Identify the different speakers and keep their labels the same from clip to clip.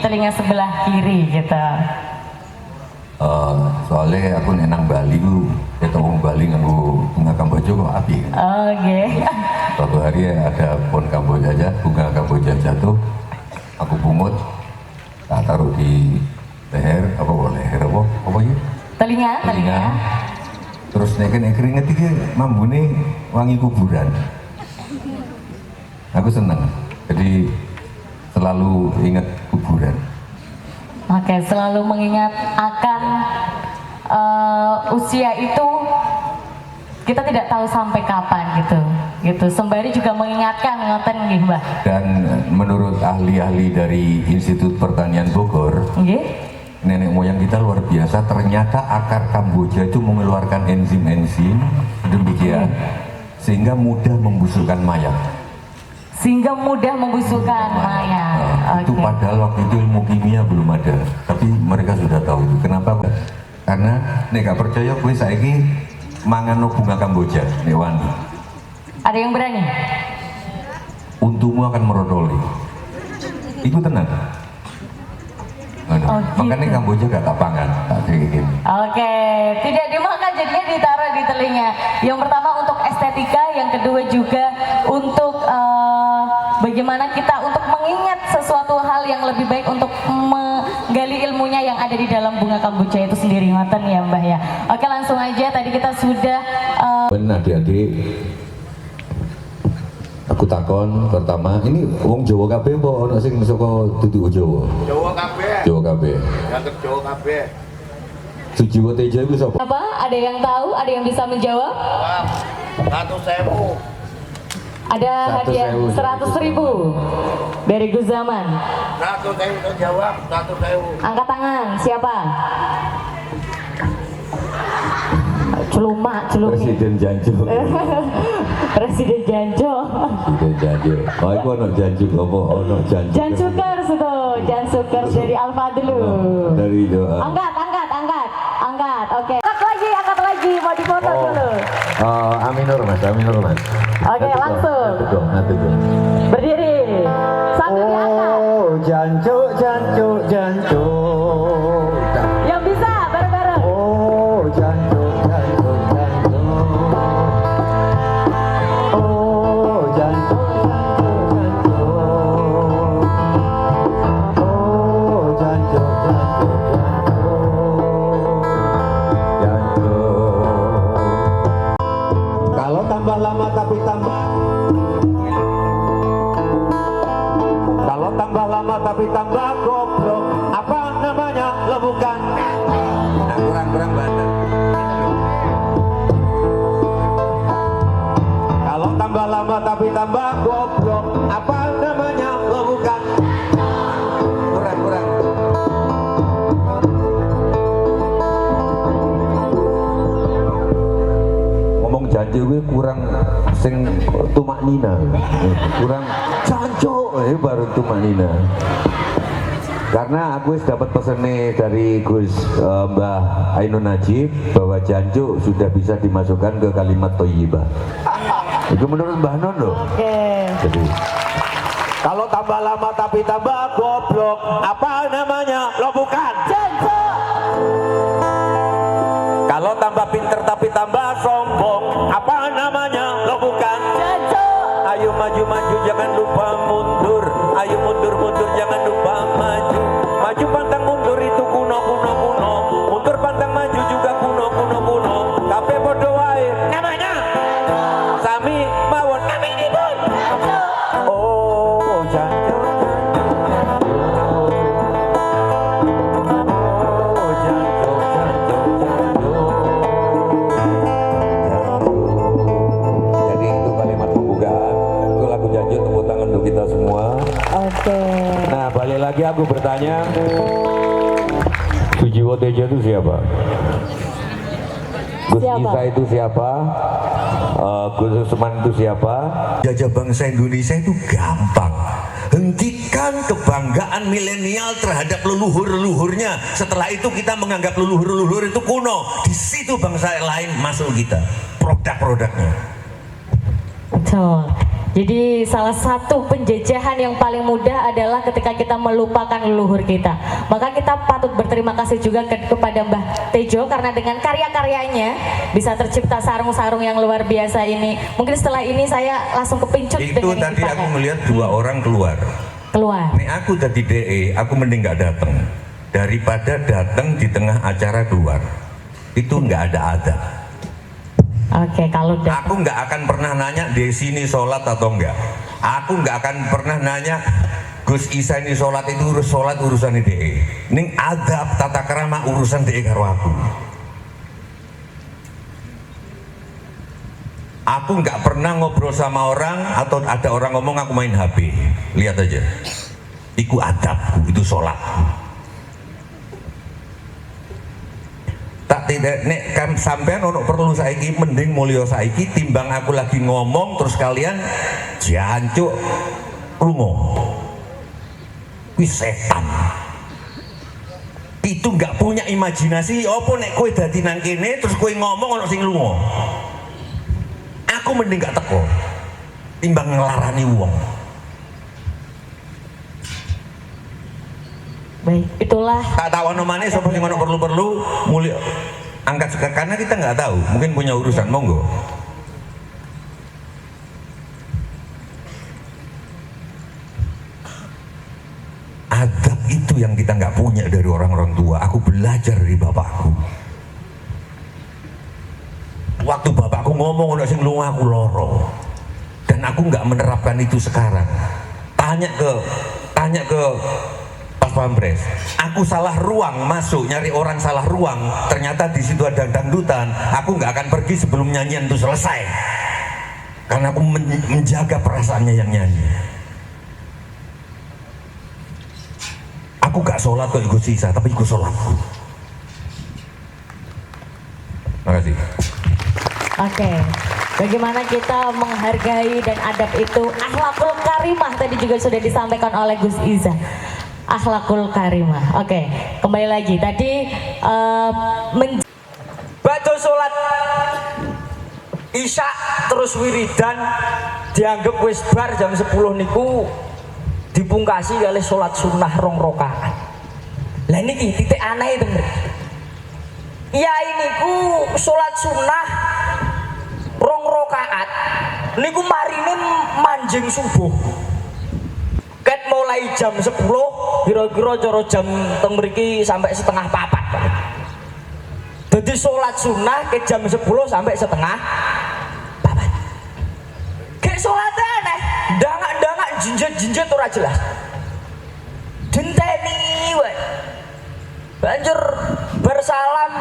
Speaker 1: telinga sebelah kiri gitu.
Speaker 2: Soalnya aku nenang Bali ku, ketemu Bali nganggo bunga kamboja kok api.
Speaker 1: Oke.
Speaker 2: Suatu hari ada pohon kamboja aja, bunga kamboja jatuh, aku pungut, tak taruh di leher, apa ya?
Speaker 1: Telinga.
Speaker 2: Terus nek keringet iki mambune wangi kuburan. Aku seneng, jadi selalu ingat kuburan.
Speaker 1: Oke, selalu mengingat akan usia itu kita tidak tahu sampai kapan gitu. Sembari juga mengingatkan ngoten nggih, Mbah.
Speaker 2: Dan menurut ahli-ahli dari Institut Pertanian Bogor, nenek moyang kita luar biasa. Ternyata akar kamboja itu mengeluarkan enzim-enzim demikian sehingga mudah membusukkan mayat.
Speaker 1: Mayat.
Speaker 2: Itu padahal waktu itu ilmu kimia belum ada, tapi mereka sudah tahu itu. Kenapa? Karena nek gak percaya kowe saiki mangan bunga kamboja nek wani.
Speaker 1: Ada yang berani?
Speaker 2: Untumu akan merodoli. Iku tenang. Makanya kamboja gak tak pangan, tak kayak gini.
Speaker 1: Oke, tidak dimakan jadinya ditaruh di telinga. Yang pertama untuk estetika, yang kedua juga untuk bagaimana kita untuk mengingat sesuatu hal yang lebih baik untuk menggali ilmunya yang ada di dalam bunga kamboja itu sendiri, ngoten ya Mbah ya. Oke, langsung aja tadi kita sudah
Speaker 2: adik-adik, aku takon pertama, ini wong Jawa kabeh apa ana sing saka dudu Jawa?
Speaker 3: Jawa kabeh.
Speaker 2: Jawa kabeh.
Speaker 3: Nganggep Jawa kabeh.
Speaker 2: Sujiwo Tejo itu sapa?
Speaker 1: apa? Ada yang tahu? Ada yang bisa menjawab?
Speaker 3: 100.000.
Speaker 1: Ada hadiah 100.000 dari Gus Zaman.
Speaker 3: 100.000 terjawab, 100.000.
Speaker 1: Angkat tangan, siapa? Celuma.
Speaker 2: Presiden Janjo.
Speaker 1: Presiden Janjo.
Speaker 2: Presiden Janjo. Oh, itu ono Janjo apa? Ono Janjo.
Speaker 1: Jansukers itu, Jansukers dari Al-Fadlu.
Speaker 2: Dari doa.
Speaker 1: Angkat. Oke. Angkat lagi, mau dipoto dulu.
Speaker 2: Aminur mas.
Speaker 1: Oke, langsung.
Speaker 2: Nanti tuh.
Speaker 1: Berdiri. Sambil diangkat.
Speaker 2: Janjo.
Speaker 1: Yang bisa bareng-bareng.
Speaker 2: Janjo. Kalau tambah lama tapi tambah goblok, apa namanya? Lo bukan. Nah, kurang banget. Kalau tambah lama tapi tambah goblok, apa namanya? Lo bukan. Kurang. Ngomong janji gue kurang sing tumak nina, kurang janjo baru tumak nina. Karena aku dapat pesan nih dari Gus Mbah Ainun Najib bahwa janjo sudah bisa dimasukkan ke kalimat thayyibah. Itu menurut Mbah Non loh.
Speaker 1: Oke.
Speaker 2: Jadi kalau tambah lama tapi tambah goblok, apa namanya? Lo bukan.
Speaker 1: Janjo.
Speaker 2: Kalau tambah pinter tapi tambah sombong, apa namanya? Lo bukan.
Speaker 1: Janjo.
Speaker 2: Ayo maju jangan lupa mundur. Ayo mundur jangan lupa maju. Maju pantang mundur itu kuno. Mundur pantang maju juga kuno. Tapi bodoh wae namanya. Sami mawon naminipun. Oh janjo. Jadi itu kalimat pembukaan. Itu lagu janji tepuk tangan untuk kita semua.
Speaker 1: Oke.
Speaker 2: Nah, balik lagi aku bertanya, Sujiwo Tejo itu siapa? Gus Isa itu siapa? Gus Usman itu siapa? Jajah bangsa Indonesia itu gampang. Hentikan kebanggaan milenial terhadap leluhur-leluhurnya. Setelah itu kita menganggap leluhur-leluhur itu kuno. Di situ bangsa lain masuk kita. Produk-produknya.
Speaker 1: Betul. Jadi salah satu penjajahan yang paling mudah adalah ketika kita melupakan leluhur kita. Maka kita patut berterima kasih juga kepada Mbah Tejo karena dengan karya-karyanya bisa tercipta sarung-sarung yang luar biasa ini. Mungkin setelah ini saya langsung kepincut
Speaker 2: Itu
Speaker 1: dengan
Speaker 2: tadi
Speaker 1: dipakai.
Speaker 2: aku melihat 2 orang keluar.
Speaker 1: Keluar.
Speaker 2: Nih aku tadi DE, aku mending nggak datang daripada datang di tengah acara keluar. Itu nggak ada adab.
Speaker 1: Oke, kalau
Speaker 2: Aku nggak akan pernah nanya di sini sholat atau enggak. Aku nggak akan pernah nanya Gus Isa ini sholat itu sholat urusan DE. Ning adab tata krama urusan DE karo aku. Aku nggak pernah ngobrol sama orang atau ada orang ngomong aku main HP. Lihat aja. Iku adabku, itu sholat. Tak tidak nek kan sampean ono perlu saiki mending mulya saiki timbang aku lagi ngomong terus kalian jancuk lunga. Kuwi setan. Itu nggak punya imajinasi opo nek kowe dadi nang kene terus kowe ngomong ono sing lunga. Aku mending gak teko timbang ngelarani wong.
Speaker 1: baik, itulah
Speaker 2: Tak tahu mana sapa sing ono perlu-perlu mulia angkat karena kita nggak tahu, mungkin punya urusan, monggo. Adab itu yang kita nggak punya dari orang-orang tua. Aku belajar dari bapakku. Waktu bapakku ngomong ono sing lunga aku loro. Dan aku nggak menerapkan itu sekarang. Tanya ke Pas Pampres, aku salah ruang masuk nyari orang salah ruang, ternyata di situ ada dangdutan. Aku nggak akan pergi sebelum nyanyian itu selesai, karena aku menjaga perasaannya yang nyanyi. Aku gak sholat kok ikut sisa, tapi ikut sholatku. Makasih.
Speaker 1: oke. Bagaimana kita menghargai dan adab itu, akhlakul karimah tadi juga sudah disampaikan oleh Gus Iza. Akhlakul karimah. Oke, kembali lagi tadi
Speaker 4: Badhe sholat Isya terus wiridan dianggap wis bar jam 10 niku dipungkasi oleh sholat sunnah 2 rakaat. Lah niki titik aneh itu mriki. Ya niku sholat sunnah 2 rakaat niku marine manjing subuh. Ket mulai jam 10 kira-kira cara jam teng mriki sampai 3:30. Jadi sholat sunnah ke jam 10 sampai 3:30. Kayak sholatnya aneh, dangak-dangak jinjet-jinjet ora jelas. Denteni wae. Banjur bersalam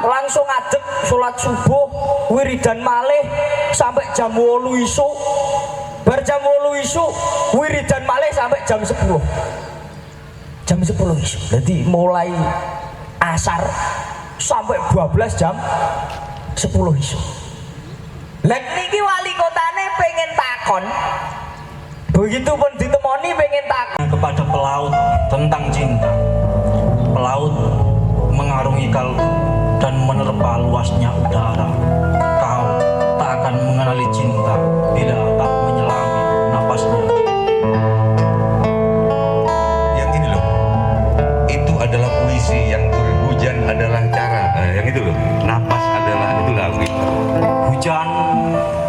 Speaker 4: langsung ngadeg sholat subuh wiridan malih sampai jam 8 isuk. Bar jam 8 isuk wiridan malih sampai jam 10. Jam 10 isuk. Jadi mulai asar sampai 12 jam 10 isuk. Lah niki wali kotane pengen takon. Begitu pun ditemoni pengen takon
Speaker 5: kepada pelaut tentang cinta. Pelaut mengarungi kalbu dan menerpa luasnya udara. Kau tak akan mengenali cinta bila tak menyelami napasnya.
Speaker 2: Yang ini loh, itu adalah puisi, yang berhujan adalah cara. Nah, yang itu loh, napas adalah itu lagu.
Speaker 5: Hujan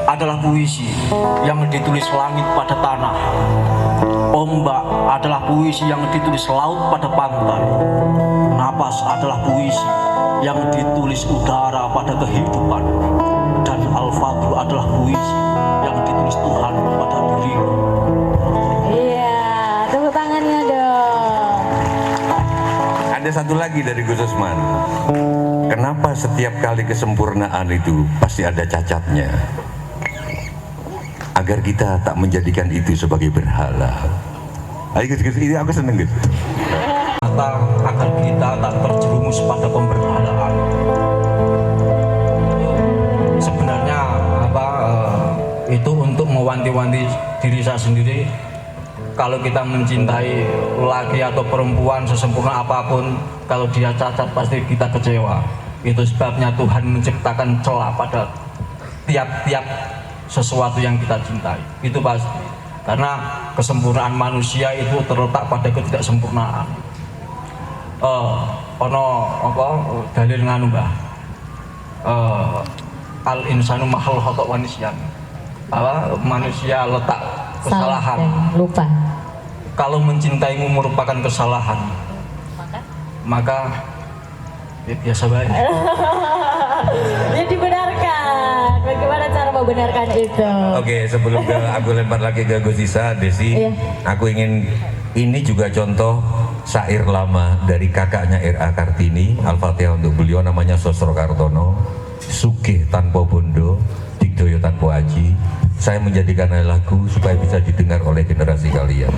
Speaker 5: adalah puisi yang ditulis langit pada tanah. Ombak adalah puisi yang ditulis laut pada pantai. Napas adalah puisi yang ditulis udara pada kehidupan. Dan Al-Fadl adalah puisi yang ditulis Tuhan pada dirimu.
Speaker 1: iya, tepuk tangannya dong.
Speaker 2: Ada satu lagi dari Gus Usman. Kenapa setiap kali kesempurnaan itu pasti ada cacatnya? Agar kita tak menjadikan itu sebagai berhala. Ayo Gus, ini aku seneng Gus.
Speaker 5: Agar kita tak terjerumus pada pemberhalaan. Sebenarnya itu untuk mewanti-wanti diri saya sendiri. Kalau kita mencintai laki atau perempuan sesempurna apapun, kalau dia cacat pasti kita kecewa. Itu sebabnya Tuhan menciptakan celah pada tiap-tiap sesuatu yang kita cintai. Itu pasti. Karena kesempurnaan manusia itu terletak pada ketidaksempurnaan. Ono apa dalil nganu Mbah. Al insanu mahal khotok wa nisyan. Manusia letak kesalahan.
Speaker 1: Lupa.
Speaker 5: Kalau mencintaimu merupakan kesalahan, maka ya biasa baik.
Speaker 1: Ya dibenarkan. Bagaimana cara membenarkan itu?
Speaker 2: Oke, sebelum aku lempar lagi ke Gus Isa, Desi,
Speaker 1: Iya.
Speaker 2: aku ingin ini juga contoh syair lama dari kakaknya R.A. Kartini. Al-Fatihah untuk beliau, namanya Sosro Kartono. Sugih tanpa bondo, digdoyo tanpa aji. Saya menjadikan lagu supaya bisa didengar oleh generasi kalian.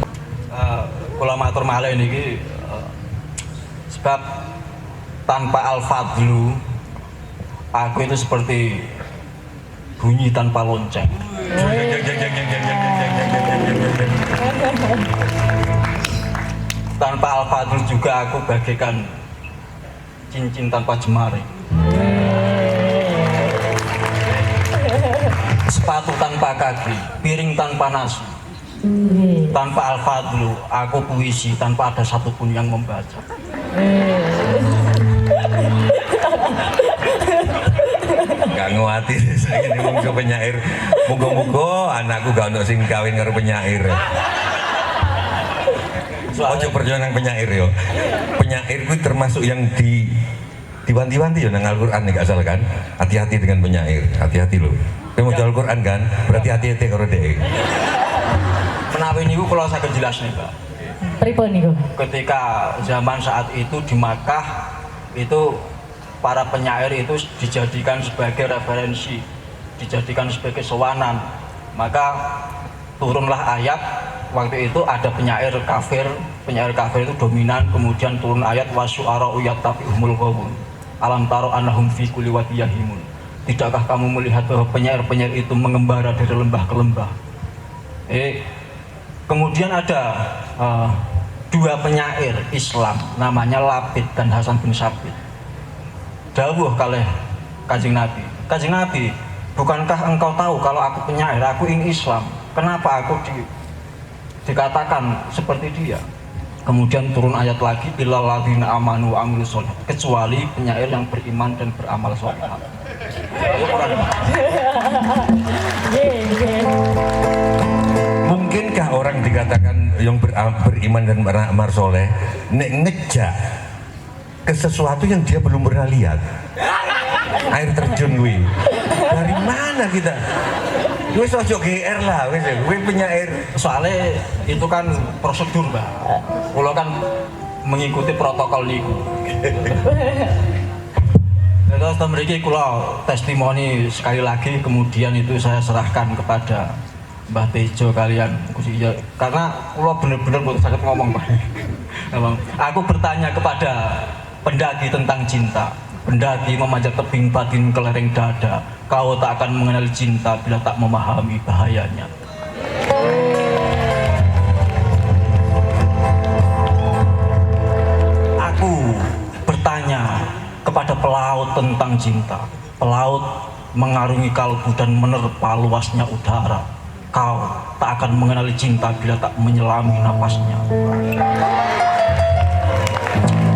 Speaker 5: Kula matur malih niki sebab tanpa al-fadlu aku itu seperti bunyi tanpa lonceng. Tanpa al-fadlu juga aku bagaikan cincin tanpa jemari. Sepatu tanpa kaki, piring tanpa nasi. Tanpa al-fadlu, aku puisi tanpa ada satupun yang membaca.
Speaker 2: Gak nguatir saya ini mungkin penyair. Muga-muga anakku gak ono sing kawin karo penyair. Ojo perjuangan penyair yo. Penyair itu termasuk yang diwanti-wanti yo nang Al-Qur'an nek gak salah kan. Hati-hati dengan penyair, hati-hati loh. Kowe mau Al-Qur'an kan, berarti hati-hati karo dhek.
Speaker 5: Menawi niku kula saged jelas nih, Pak.
Speaker 1: Pripun niku?
Speaker 5: Ketika zaman saat itu di Makkah itu para penyair itu dijadikan sebagai referensi, dijadikan sebagai sewanan. Maka turunlah ayat, waktu itu ada penyair kafir itu dominan, kemudian turun ayat wasyu'ara yattabi'uhumul ghawun. Alam taro annahum fi kulli wadin yahimun. Tidakkah kamu melihat bahwa penyair-penyair itu mengembara dari lembah ke lembah? Kemudian ada dua penyair Islam, namanya Labid dan Hasan bin Sabit. Dawuh kalih Kanjeng Nabi, Kanjeng Nabi, bukankah engkau tahu kalau aku penyair, aku ingin Islam? Kenapa aku dikatakan seperti dia? Kemudian turun ayat lagi, illal ladzina amanu wa amilus sholihat, kecuali penyair yang beriman dan beramal sholih.
Speaker 2: Mungkinkah orang dikatakan yang beriman dan beramal soleh nek ngejak ke sesuatu yang dia belum pernah lihat? Air terjun gue dari mana kita? Wis ojo GR lah, wis penyair.
Speaker 5: Soalnya itu kan prosedur, Mbak. Kalau kan mengikuti protokol niku. Terus mriki kula testimoni sekali lagi, kemudian itu saya serahkan kepada Mbah Tejo kalian Gus Iya, karena kula bener-bener boten saged ngomong, Pak. Aku bertanya kepada pendaki tentang cinta. Pendaki memanjat tebing batin ke lereng dada. Kau tak akan mengenal cinta bila tak memahami bahayanya. Aku bertanya kepada pelaut tentang cinta. Pelaut mengarungi kalbu dan menerpa luasnya udara. Kau tak akan mengenali cinta bila tak menyelami napasnya.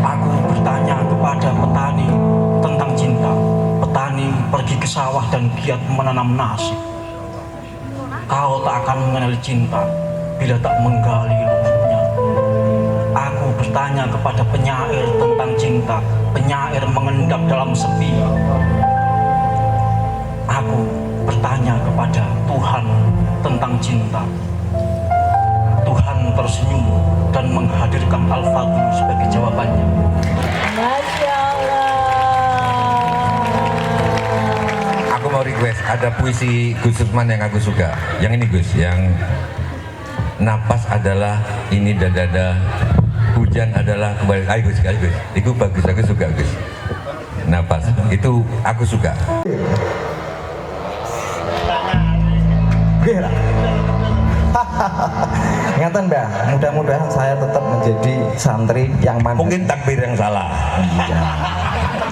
Speaker 5: Aku bertanya kepada petani tentang cinta. Petani pergi ke sawah dan giat menanam nasi. Kau tak akan mengenali cinta bila tak menggali lubuknya. Aku bertanya kepada penyair tentang cinta. Penyair mengendap dalam sepi. Aku bertanya kepada Tuhan tentang cinta. Tuhan tersenyum dan menghadirkan Al-Fatihah sebagai jawabannya.
Speaker 1: Masya Allah.
Speaker 2: Aku mau request, ada puisi Gus Usman yang aku suka. Yang ini Gus, yang napas adalah ini dan dada, hujan adalah kembali. Ayo Gus, ayo Gus. Itu bagus, aku suka Gus. Napas, itu aku suka.
Speaker 6: Ingatan Mbak, mudah-mudahan saya tetap menjadi santri yang mandiri.
Speaker 2: Mungkin takbir yang salah.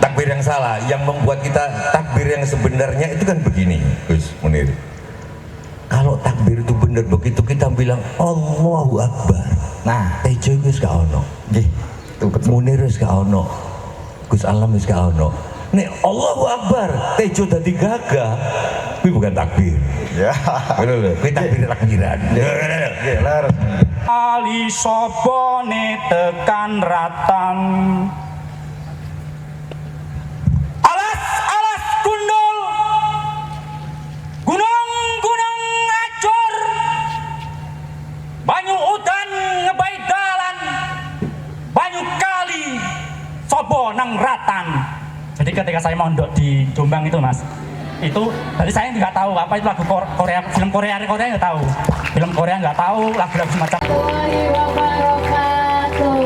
Speaker 2: Takbir yang salah, yang membuat kita takbir yang sebenarnya itu kan begini, Gus Munir.
Speaker 7: kalau takbir itu bener begitu kita bilang Allahu Akbar.
Speaker 6: Nah,
Speaker 7: Tejo wis gak ono.
Speaker 6: nggih. Itu betul.
Speaker 7: Munir wis gak ono. Gus Alam wis gak ono. Nek Allahu Akbar, Tejo dadi gagah. Kuwi bukan takbir.
Speaker 6: Ya.
Speaker 7: Ngono lho, kuwi takbir takbiran.
Speaker 6: Nggih, leres.
Speaker 5: Ali sopone tekan ratan. Alas gundul. Gunung acur. Banyu udan ngebai dalan. Banyu kali sobo nang ratan. Jadi ketika saya mondok di Jombang itu Mas, itu tadi saya nggak tahu apa itu lagu Korea, film Korea nggak tahu, film Korea nggak tahu, lagu-lagu semacam.
Speaker 1: Warahmatullahi wabarakatuh.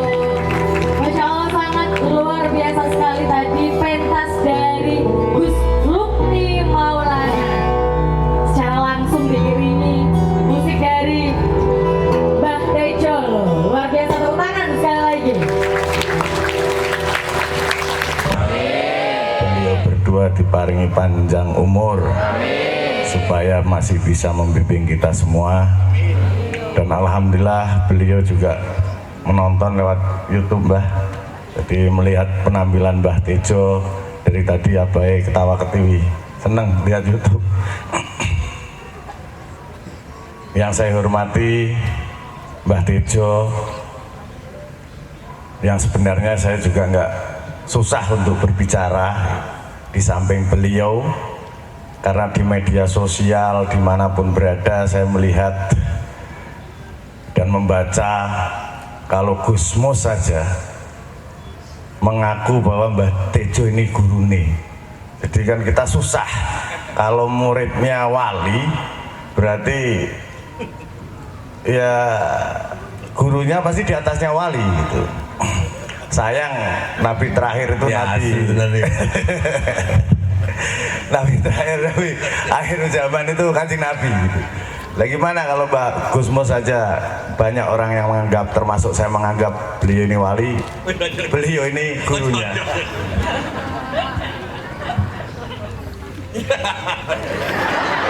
Speaker 1: Masya Allah, sangat luar biasa sekali tadi pentas dari Gus Lukni Maulana. Secara langsung diiringi musik dari Mbah Tejo. Luar biasa, tepuk tangan sekali lagi.
Speaker 8: Beliau berdua diparingi panjang umur supaya masih bisa membimbing kita semua. Dan alhamdulillah beliau juga menonton lewat YouTube Mbah. Jadi melihat penampilan Mbah Tejo dari tadi abai ketawa ketiwi, seneng lihat YouTube. Yang saya hormati Mbah Tejo, yang sebenarnya saya juga nggak susah untuk berbicara di samping beliau, karena di media sosial dimanapun berada saya melihat dan membaca kalau Gus Mus saja mengaku bahwa Mbah Tejo ini gurune. Jadi kan kita susah kalau muridnya wali, berarti ya gurunya pasti di atasnya wali gitu. Sayang nabi terakhir itu
Speaker 7: Ya,
Speaker 8: nabi
Speaker 7: sebenarnya.
Speaker 8: nabi terakhir, nabi akhir zaman itu Kanjeng Nabi gitu. Lah gimana kalau Mbak Gusmo saja banyak orang yang menganggap, termasuk saya menganggap beliau ini wali, beliau ini gurunya.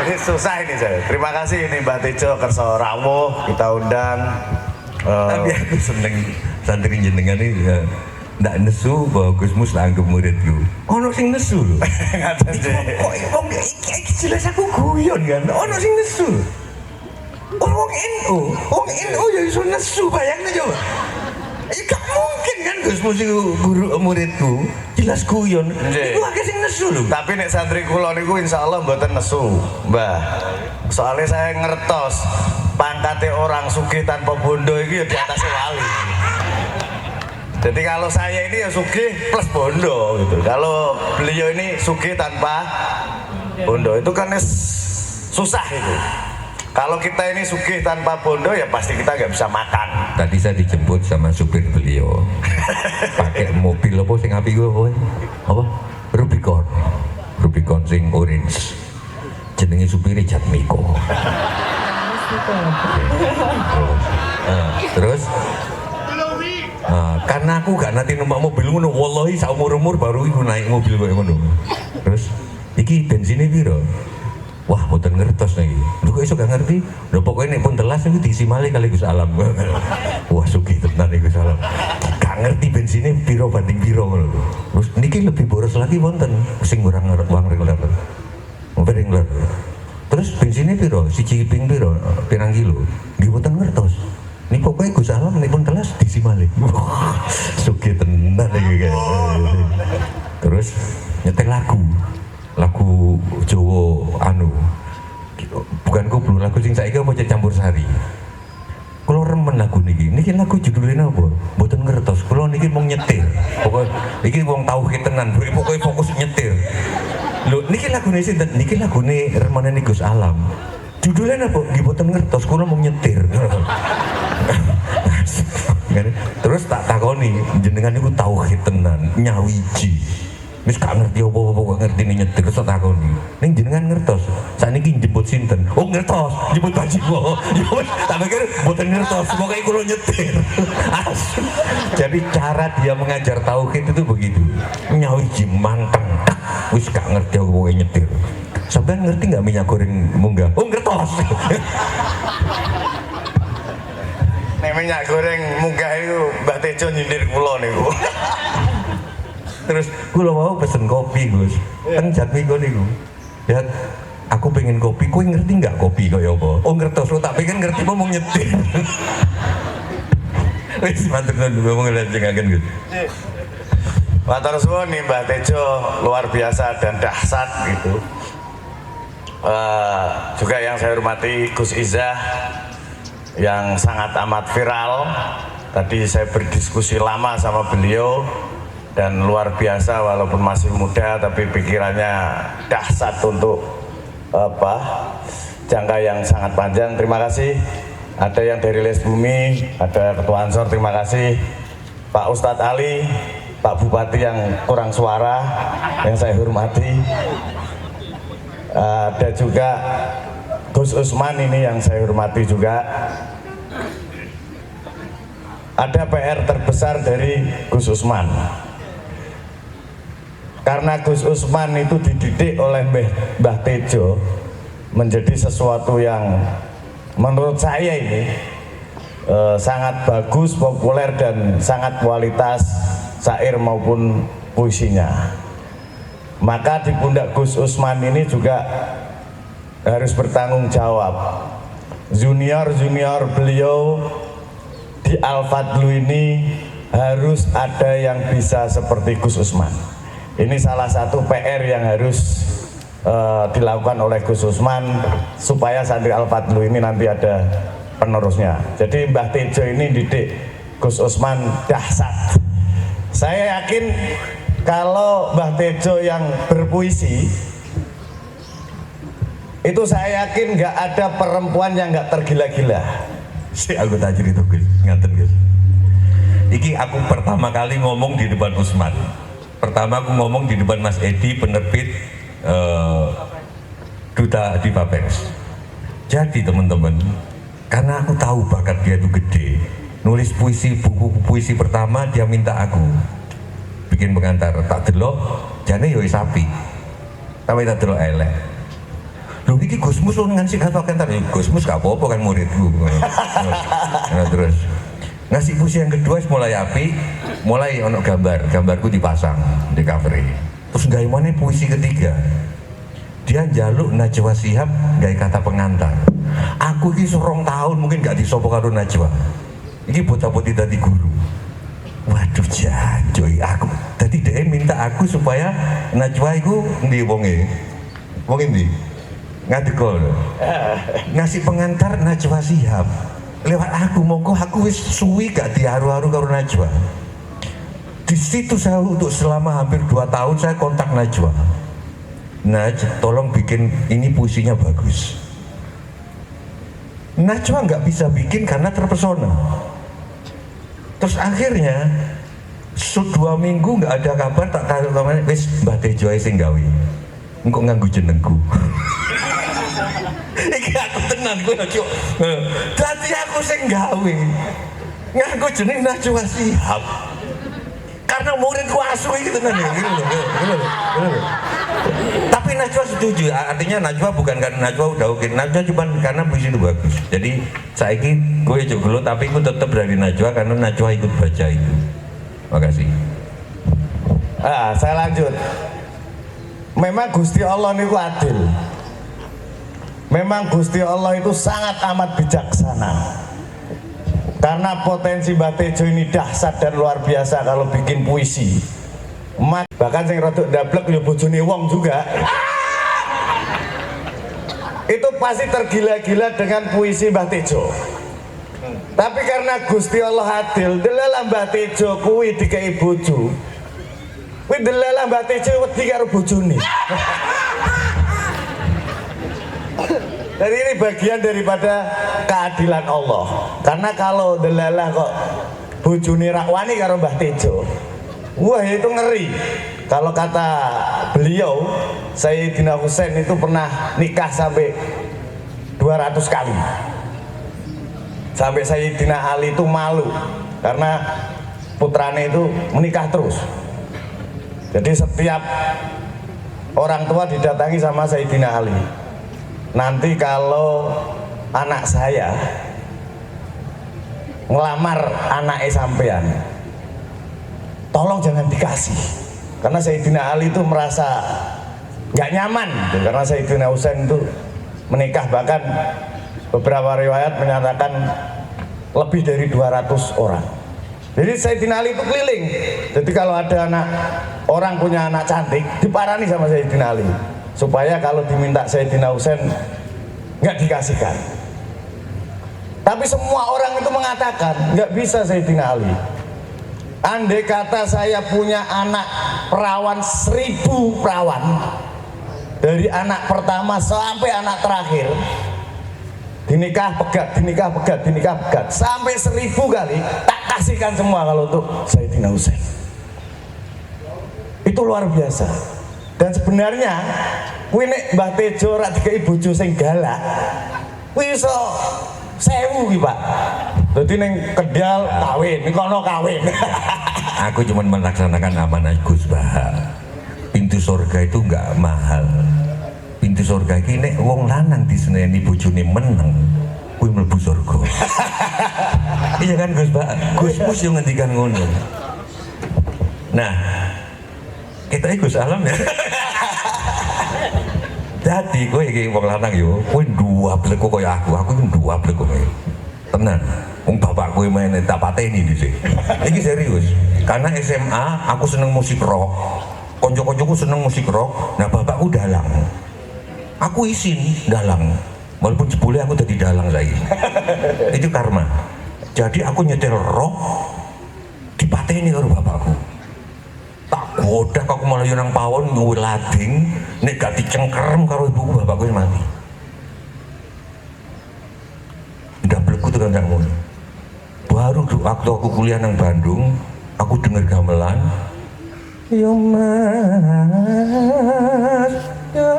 Speaker 8: Ini susah ini saya. Terima kasih ini Mbak Tejo kerso rawuh kita undang.
Speaker 7: Tapi aku seneng santri jenengan ini ya, ndak nesu bahwa Gus Mus anggap muridku. Ono sing nesu lho.
Speaker 8: Ngaten sih.
Speaker 7: Kok iki jelas aku guyon kan. Ono sing nesu. Wong NU ya iso nesu, bayangno coba. Gak mungkin kan Gus Mus iku guru muridku. Jelas guyon.
Speaker 8: Nggih.
Speaker 7: Iku akeh sing nesu lho.
Speaker 8: Tapi nek santri kula niku insyaallah mboten nesu, Mbah. Soalnya saya ngertos pangkatnya orang sugih tanpa bondo itu ya di atas wali. Jadi kalau saya ini ya sugih plus bondo gitu. Kalau beliau ini sugih tanpa bondo itu kan susah itu. Kalau kita ini sugih tanpa bondo ya pasti kita nggak bisa makan.
Speaker 7: Tadi saya dijemput sama supir beliau. Pakai mobil apa sing apik kuwi? Apa? Rubicon sing orange. Jenenge supire Jatmiko. Terus karena aku gak nanti numpak mobil ngono, wallahi saumur-umur baru iku naik mobil koyo ngono. Terus iki bensinnya piro? Wah, mboten ngertos niki. Lho kok iso gak ngerti? Lho pokoke nek pun telas niku diisi malih kali Gus Alam. Wah, sugih tenan iki Gus Alam. Gak ngerti bensinnya piro banding piro ngono lho. Terus niki lebih boros lagi wonten sing kurang uang reguler. Reguler. Terus bensinnya piro? Siji ping piro? Pirang kilo? Nggih mboten ngertos. Ini pokoknya Gus Alam ini pun telas diisi malih. Sugih tenan iki guys. Terus nyetel lagu Jawa anu. Bukan koplo, lagu sing saiki apa campur sari. Kulo remen lagu niki. Niki lagu judulnya apa? Mboten ngertos. Kulo niki mau nyetir. Pokoknya niki wong tauhid tenan, pokoknya fokus nyetir. Lho, niki lagune sinten? Niki lagune remenane Gus Alam. Judulnya apa? Nggih mboten ngertos, kula mau nyetir. Terus tak takoni, jenengan niku tauhid tenan, nyawiji. Wis gak ngerti apa-apa kok ngerti nih nyetir, terus tak takoni. Ning jenengan ngertos, sakniki njemput sinten? Oh ngertos, njemput Pak Jiwo. Ya wis, tak pikir mboten ngertos, pokoke kula nyetir. Jadi cara dia mengajar tauhid itu begitu. Nyawiji manteng. Wis gak ngerti aku pokoke nyetir. sampean ngerti nggak minyak goreng munggah? Oh ngertos.
Speaker 8: Nek minyak goreng munggah itu Mbak Tejo nyindir kula niku.
Speaker 7: Terus kula mau pesen kopi Gus, teng Jatmiko niku. Ya aku pengen kopi, kowe ngerti nggak kopi kaya apa? Oh ngertos, lo tak pengen ngerti mau nyetir. Wis mantep ngomong ngelajengaken Gus.
Speaker 8: Matur suwun nih Mbak Tejo, luar biasa dan dahsyat gitu. Juga yang saya hormati Gus Izzah yang sangat amat viral. Tadi saya berdiskusi lama sama beliau dan luar biasa walaupun masih muda tapi pikirannya dahsyat untuk jangka yang sangat panjang. Terima kasih. Ada yang dari Les Bumi, ada Ketua Ansor, terima kasih. Pak Ustadz Ali, Pak Bupati yang kurang suara yang saya hormati. Ada juga Gus Usman ini yang saya hormati juga. Ada PR terbesar dari Gus Usman. Karena Gus Usman itu dididik oleh Mbah Tejo menjadi sesuatu yang menurut saya ini sangat bagus, populer dan sangat kualitas syair maupun puisinya. Maka di pundak Gus Usman ini juga harus bertanggung jawab. Junior beliau di Al-Fadlu ini harus ada yang bisa seperti Gus Usman. Ini salah satu PR yang harus dilakukan oleh Gus Usman supaya santri Al-Fadlu ini nanti ada penerusnya. Jadi Mbah Tejo ini didik Gus Usman dahsyat. Saya yakin kalau Mbah Tejo yang berpuisi itu saya yakin nggak ada perempuan yang nggak tergila-gila.
Speaker 7: Si aku tak cerita Gus, ngaten Gus. Iki aku pertama kali ngomong di depan Usman. Pertama aku ngomong di depan Mas Edi, penerbit duta di Bapeks. Jadi teman-teman, karena aku tahu bakat dia itu gede, nulis puisi, buku puisi pertama dia minta aku bikin pengantar. Tak delok jane yo sapi, tapi tak delok elek. Loh iki Gusmus lu ngasih apa pengantar? Gusmus gak apa-apa kan muridku. Nah, terus ngasih puisi yang kedua mulai api, mulai ono gambarku dipasang di cover. Terus gawe mana puisi ketiga, dia njaluk Najwa Shihab gawe kata pengantar. Aku iki 2 tahun mungkin gak disopo karo Najwa. Iki bota-boti dadi guru. Waduh janjoy aku. Tadi dia minta aku supaya Najwa iku ndi wonge? Wong endi? Ngadekol. Ngasih pengantar Najwa Shihab. Lewat aku monggo aku wis suwi gak diaru-aru karo Najwa. Di situ saya untuk selama hampir 2 tahun saya kontak Najwa. Naj, tolong bikin ini puisinya bagus. Najwa nggak bisa bikin karena terpesona. Terus akhirnya 2 minggu nggak ada kabar, tak tahu kemana. Wis Mbah Tejo ae sing gawe. Engko nganggo jenengku. Iki aku tenan kowe ojo. Dadi aku sing gawe. Nganggo jeneng Najwa Shihab. Karena muridku asu gitu kan ya. Tapi Najwa setuju, artinya Najwa bukan karena Najwa udah oke, Najwa cuma karena puisi itu bagus. Jadi saiki gue juga tapi gue tetap dari Najwa karena Najwa ikut baca itu. Makasih.
Speaker 8: Saya lanjut. Memang Gusti Allah niku adil. Memang Gusti Allah itu sangat amat bijaksana. Karena potensi Mbah Tejo ini dahsyat dan luar biasa kalau bikin puisi. Bahkan sing rodok ndablek ya bojone wong juga. Itu pasti tergila-gila dengan puisi Mbah Tejo. Tapi karena Gusti Allah adil, delalah Mbah Tejo kuwi dikei bojo. Kuwi delalah Mbah Tejo wedi karo bojone. Jadi ini bagian daripada keadilan Allah. Karena kalau delalah kok bojone rak wani karo Mbah Tejo, wah itu ngeri. Kalau kata beliau, Sayyidina Husain itu pernah nikah sampai 200 kali. Sampai Sayyidina Ali itu malu karena putranya itu menikah terus. Jadi setiap orang tua didatangi sama Sayyidina Ali. Nanti kalau anak saya ngelamar anaknya sampean, tolong jangan dikasih, karena Sayyidina Ali itu merasa nggak nyaman gitu, karena Sayyidina Husain itu menikah, bahkan beberapa riwayat menyatakan lebih dari 200 orang. Jadi Sayyidina Ali itu keliling. Jadi kalau ada anak orang punya anak cantik, diparani sama Sayyidina Ali, supaya kalau diminta Sayyidina Husain nggak dikasihkan. Tapi semua orang itu mengatakan nggak bisa Sayyidina Ali. Andai kata saya punya anak perawan 1000 perawan, dari anak pertama sampai anak terakhir, dinikah pegat sampai 1000 kali, tak kasihkan semua kalau untuk Sayyidina Husain. Itu luar biasa. Dan sebenarnya kuwi nek Mbah Tejo ora dikai bojo sing galak, kuwi iso 1000 ki, Pak. Dadi ning Kendal kawin, ning kono kawin.
Speaker 7: Aku cuma melaksanakan amanah Gus Bah. Pintu surga itu enggak mahal. Pintu surga iki nek wong lanang diseneni bojone meneng, kuwi mlebu surga. Iya kan Gus Bah? Gus Mus yang ngendikan ngono. Nah, kita Gus Alam ya. Jadi kowe iki wong lanang yo, kowe dua bleko kaya aku dua bleko kowe. Tenan. Wong bapakku main tak pateni dhisik. Iki serius. Karena SMA aku seneng musik rock. Konco-koncoku seneng musik rock. Nah, bapakku dalang. Aku isin dalang. Walaupun jebule aku dadi dalang saiki. Itu karma. Jadi aku nyetel rock dipateni karo bapakku. Tak godak aku malah yo nang pawon nyuwil lading, nek gak dicengkerem karo ibuku bapakku wis mati. Ndableku tekan ndak ngono. Baru waktu aku kuliah nang Bandung, aku denger gamelan. Yo Mas, yo.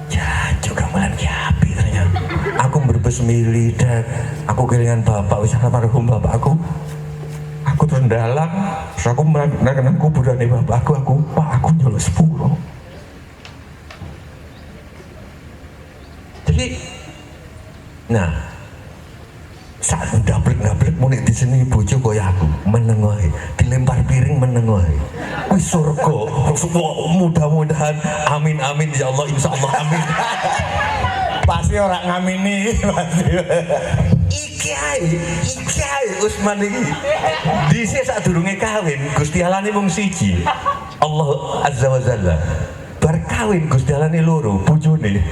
Speaker 7: Jancuk gamelan ki apik ternyata. Aku berbes milih dan aku kelingan bapak wis almarhum bapakku. Aku terus dalang, terus aku melakukan kuburan bapakku, aku nyolok 10. Jadi, nah, saat ndablek munik di sini bojo kaya aku, meneng wae, dilempar piring meneng wae. Kuwi surga. Mudah-mudahan amin ya Allah, insyaallah amin.
Speaker 8: Pasti orang ngamini pasti.
Speaker 7: Iki ae Usman iki. Dhisik sadurunge kawin, Gusti Allah ne mung siji. Allah Azza wa Jalla. Bar kawin Gusti Allah ne loro, bojone.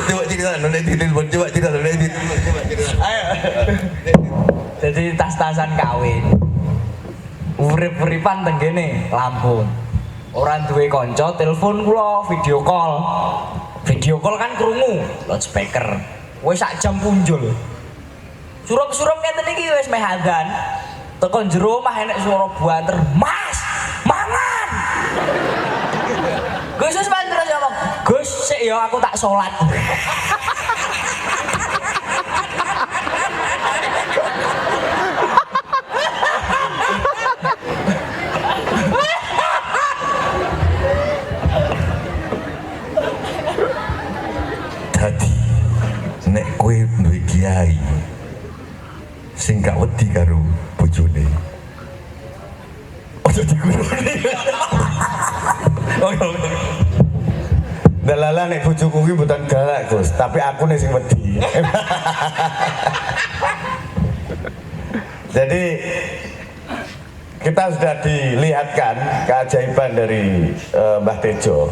Speaker 7: Coba cerita nanti.
Speaker 4: Ayo. Jadi tas-tasan kawin. Urip-uripan teng kene Lampung. Orang duwe kanca telepon kula video call. Video call kan krungu loudspeaker. Wis sak jam punjul. Surup-surup ngeten iki wis meh adzan. Teko jero omah enek suara buanter, "Mas, mangan." Gus Usman terus ngomong, "Gus, sik ya aku tak salat."
Speaker 7: Dadi nek kowe duwe kiai sing gak wedi karo bojone, ojo diguruni.
Speaker 8: Dalala nek bojoku ki mboten galak, Gus, tapi aku nih sing wedi. Jadi kita sudah dilihatkan keajaiban dari Mbah Tejo.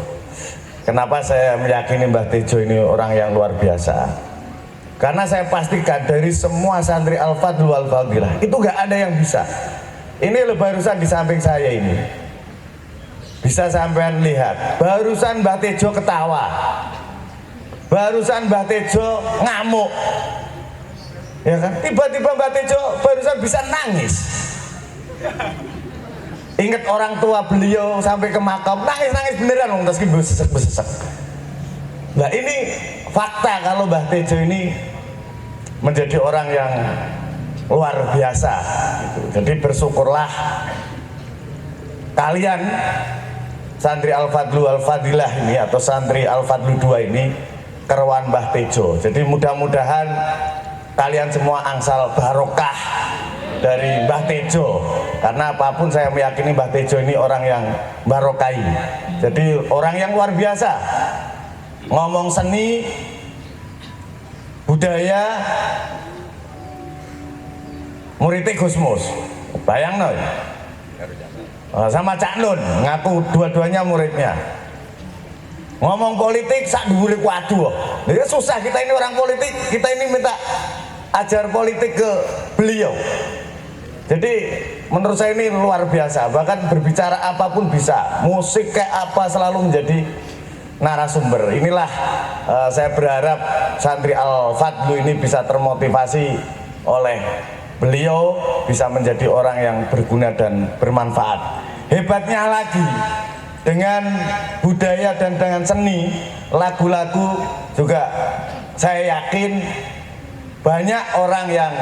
Speaker 8: Kenapa saya meyakini Mbah Tejo ini orang yang luar biasa? Karena saya pastikan dari semua santri Al-Fadl wal-Fadilah itu gak ada yang bisa. Ini loh barusan di samping saya ini. Bisa sampean lihat, barusan Mbah Tejo ketawa. Barusan Mbah Tejo ngamuk. Ya kan? Tiba-tiba Mbah Tejo barusan bisa nangis. Ingat orang tua beliau sampai ke makam, nangis-nangis beneran, meski besesek-besesek. Nah ini fakta kalau Mbah Tejo ini menjadi orang yang luar biasa gitu. Jadi bersyukurlah kalian santri Al-Fadlu Al-Fadilah ini atau santri Al-Fadlu 2 ini keruan Mbah Tejo. Jadi mudah-mudahan kalian semua angsal barokah dari Mbah Tejo, karena apapun saya meyakini Mbah Tejo ini orang yang barokai. Jadi orang yang luar biasa, ngomong seni budaya muridnya Gusmus, bayang no ya? Sama Cak Nun ngaku dua-duanya muridnya. Ngomong politik sak dhuwure waduh. Jadi susah kita ini orang politik, kita ini minta ajar politik ke beliau. Jadi menurut saya ini luar biasa, bahkan berbicara apapun bisa, musik kayak apa selalu menjadi narasumber. Inilah saya berharap santri Al-Fadlu ini bisa termotivasi oleh beliau, bisa menjadi orang yang berguna dan bermanfaat. Hebatnya lagi, dengan budaya dan dengan seni, lagu-lagu juga saya yakin banyak orang yang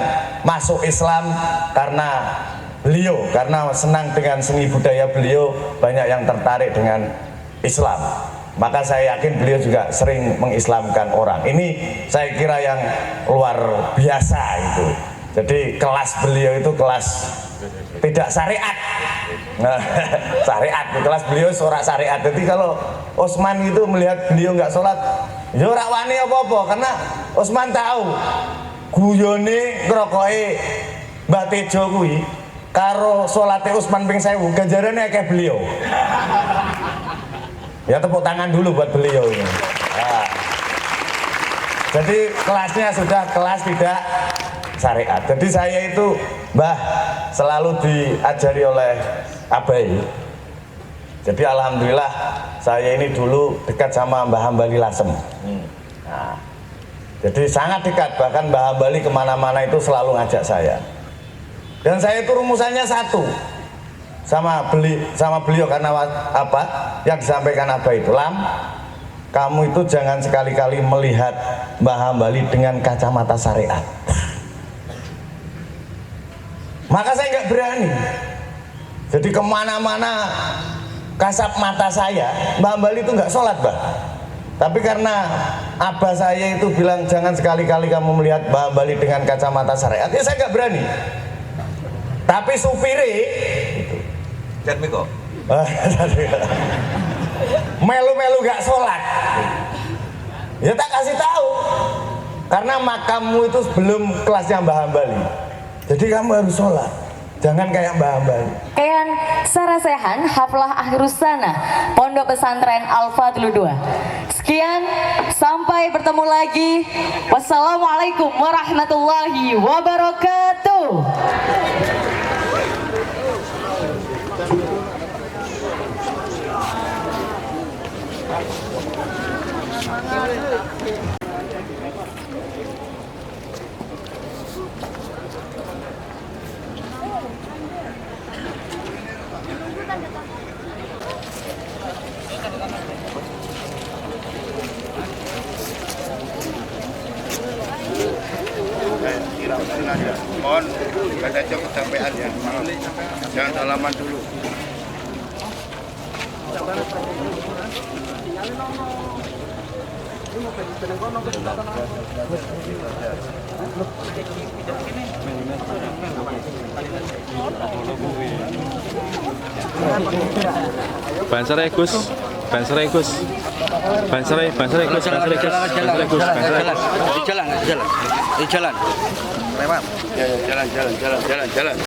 Speaker 8: masuk Islam karena beliau, karena senang dengan seni budaya beliau, banyak yang tertarik dengan Islam. Maka saya yakin beliau juga sering mengislamkan orang. Ini saya kira yang luar biasa itu. Jadi kelas beliau itu kelas tidak syariat. Nah, syariat, kelas beliau sorak syariat. Jadi kalau Osman itu melihat beliau nggak sholat, ya ora wani apa-apa, karena Osman tahu guyone ngrokoke Mbah Tejo kuwi karo salate Usman ping 1000 ganjarane akeh beliau. Ya tepuk tangan dulu buat beliau ini. Nah, jadi kelasnya sudah kelas tidak syariat. Jadi saya itu Mbah selalu diajari oleh Abai. Jadi alhamdulillah saya ini dulu dekat sama Mbah Hambali Lasem. Nah, jadi sangat dekat, bahkan Mbah Hambali kemana-mana itu selalu ngajak saya. Dan saya itu rumusannya satu sama beliau karena apa yang disampaikan Abah itu, Lam, kamu itu jangan sekali-kali melihat Mbah Hambali dengan kacamata syariat. Maka saya nggak berani. Jadi kemana-mana kasat mata saya, Mbah Hambali itu nggak sholat, Mbah. Tapi karena abah saya itu bilang jangan sekali-kali kamu melihat Mbah Hambali dengan kacamata syariat, ya saya nggak berani. Tapi supire itu melu-melu gak sholat, ya tak kasih tahu, karena makammu itu belum kelasnya Mbah Hambali. Jadi kamu harus sholat, jangan kayak Mbah Hambali.
Speaker 1: Kayan Sarasehan Haflah Akhirus Sana Pondok Pesantren Al-Fadlu 2. Sekian, sampai bertemu lagi. Wassalamualaikum warahmatullahi wabarakatuh.
Speaker 3: Mohon ada cukup sampean ya. Jangan salaman dulu.
Speaker 9: Banserai Gus, Banserai Gus, Banserai Gus, Banserai Gus,
Speaker 3: Jalan. Lewat. Ya, jalan.